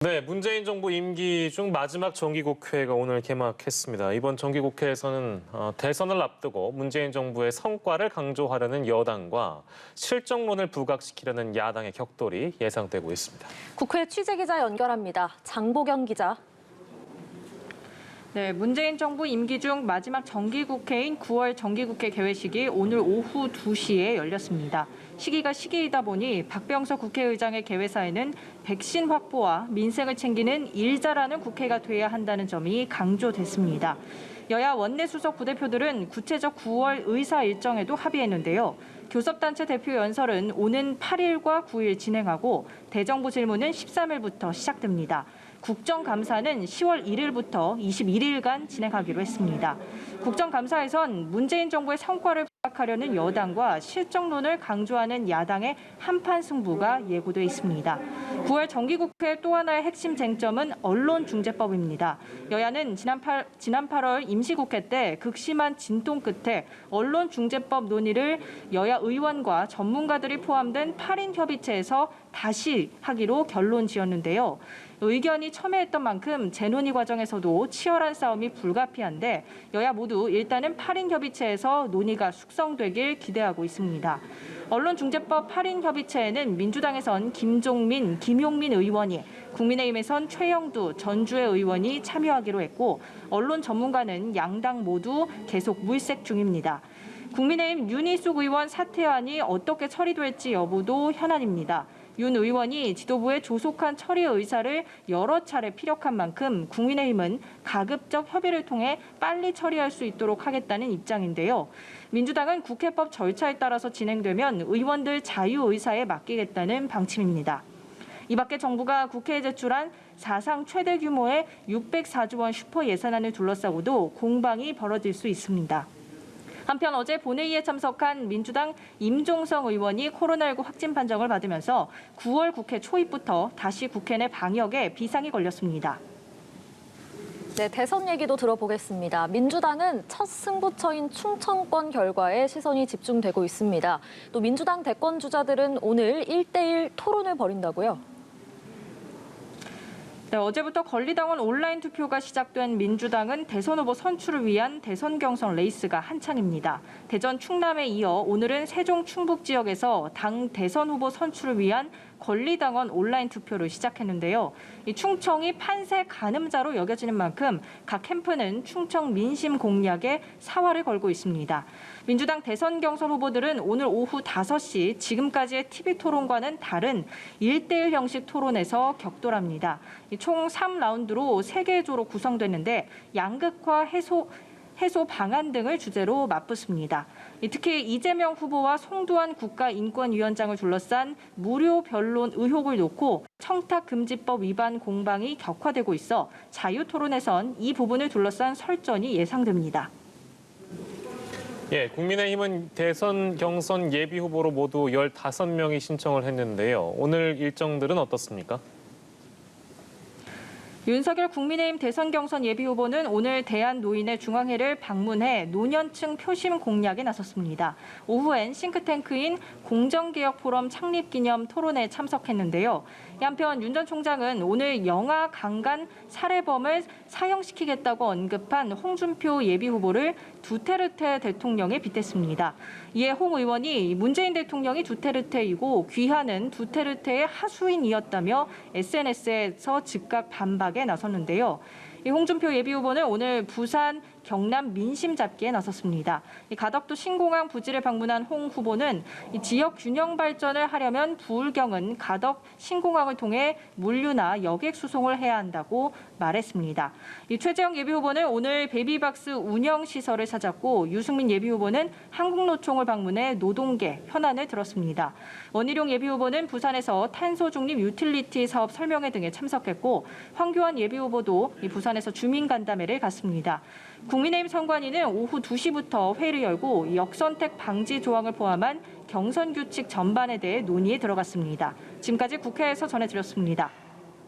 네, 문재인 정부 임기 중 마지막 정기국회가 오늘 개막했습니다. 이번 정기국회에서는 대선을 앞두고 문재인 정부의 성과를 강조하려는 여당과 실정론을 부각시키려는 야당의 격돌이 예상되고 있습니다. 국회 취재기자 연결합니다. 장보경 기자. 네, 문재인 정부 임기 중 마지막 정기국회인 9월 정기국회 개회식이 오늘 오후 2시에 열렸습니다. 시기가 시기이다 보니 박병석 국회의장의 개회사에는 백신 확보와 민생을 챙기는 일자라는 국회가 돼야 한다는 점이 강조됐습니다. 여야 원내수석 부대표들은 구체적 9월 의사 일정에도 합의했는데요. 교섭단체 대표 연설은 오는 8일과 9일 진행하고 대정부 질문은 13일부터 시작됩니다. 국정감사는 10월 1일부터 21일간 진행하기로 했습니다. 국정감사에선 문재인 정부의 성과를 부각하려는 여당과 실정론을 강조하는 야당의 한판 승부가 예고돼 있습니다. 9월 정기국회 또 하나의 핵심 쟁점은 언론중재법입니다. 여야는 지난 8월 임시국회 때 극심한 진통 끝에 언론중재법 논의를 여야 의원과 전문가들이 포함된 8인 협의체에서 다시 하기로 결론 지었는데요. 의견이 첨예했던 만큼 재논의 과정에서도 치열한 싸움이 불가피한데 여야 모두 일단은 8인 협의체에서 논의가 숙성되길 기대하고 있습니다. 언론중재법 8인 협의체에는 민주당에선 김종민, 김용민 의원이, 국민의힘에선 최영두, 전주의 의원이 참여하기로 했고 언론 전문가는 양당 모두 계속 물색 중입니다. 국민의힘 윤희숙 의원 사퇴안이 어떻게 처리될지 여부도 현안입니다. 윤 의원이 지도부의 조속한 처리 의사를 여러 차례 피력한 만큼 국민의힘은 가급적 협의를 통해 빨리 처리할 수 있도록 하겠다는 입장인데요. 민주당은 국회법 절차에 따라서 진행되면 의원들 자유의사에 맡기겠다는 방침입니다. 이 밖에 정부가 국회에 제출한 사상 최대 규모의 604조 원 슈퍼 예산안을 둘러싸고도 공방이 벌어질 수 있습니다. 한편 어제 본회의에 참석한 민주당 임종성 의원이 코로나19 확진 판정을 받으면서 9월 국회 초입부터 다시 국회 내 방역에 비상이 걸렸습니다. 네, 대선 얘기도 들어보겠습니다. 민주당은 첫 승부처인 충청권 결과에 시선이 집중되고 있습니다. 또 민주당 대권 주자들은 오늘 1대1 토론을 벌인다고요? 네, 어제부터 권리당원 온라인 투표가 시작된 민주당은 대선 후보 선출을 위한 대선 경선 레이스가 한창입니다. 대전 충남에 이어 오늘은 세종 충북 지역에서 당 대선 후보 선출을 위한 권리당원 온라인 투표를 시작했는데요. 이 충청이 판세 가늠자로 여겨지는 만큼 각 캠프는 충청 민심 공략에 사활을 걸고 있습니다. 민주당 대선 경선 후보들은 오늘 오후 5시 지금까지의 TV토론과는 다른 1대1 형식 토론에서 격돌합니다. 총 3라운드로 3개의 조로 구성됐는데 양극화 해소 방안 등을 주제로 맞붙습니다. 특히 이재명 후보와 송두환 국가인권위원장을 둘러싼 무료 변론 의혹을 놓고 청탁금지법 위반 공방이 격화되고 있어 자유토론에선 이 부분을 둘러싼 설전이 예상됩니다. 예, 국민의힘은 대선 경선 예비 후보로 모두 15명이 신청을 했는데요. 오늘 일정들은 어떻습니까? 윤석열 국민의힘 대선 경선 예비후보는 오늘 대한노인의 중앙회를 방문해 노년층 표심 공략에 나섰습니다. 오후엔 싱크탱크인 공정개혁포럼 창립기념 토론에 참석했는데요. 한편 윤 전 총장은 오늘 영아 강간 살해범을 사형시키겠다고 언급한 홍준표 예비후보를 두테르테 대통령에 빗댔습니다. 이에 홍 의원이 문재인 대통령이 두테르테이고 귀하는 두테르테의 하수인이었다며 SNS에서 즉각 반박에 나섰는데요. 홍준표 예비후보는 오늘 부산, 경남 민심 잡기에 나섰습니다. 가덕도 신공항 부지를 방문한 홍 후보는 지역 균형 발전을 하려면 부울경은 가덕 신공항을 통해 물류나 여객 수송을 해야 한다고 말했습니다. 최재형 예비후보는 오늘 베이비박스 운영 시설을 찾았고 유승민 예비후보는 한국노총을 방문해 노동계 현안을 들었습니다. 원희룡 예비후보는 부산에서 탄소 중립 유틸리티 사업 설명회 등에 참석했고 황교안 예비후보도 부산에서 주민간담회를 갔습니다. 국민의힘 선관위는 오후 2시부터 회의를 열고 역선택 방지 조항을 포함한 경선 규칙 전반에 대해 논의에 들어갔습니다. 지금까지 국회에서 전해드렸습니다.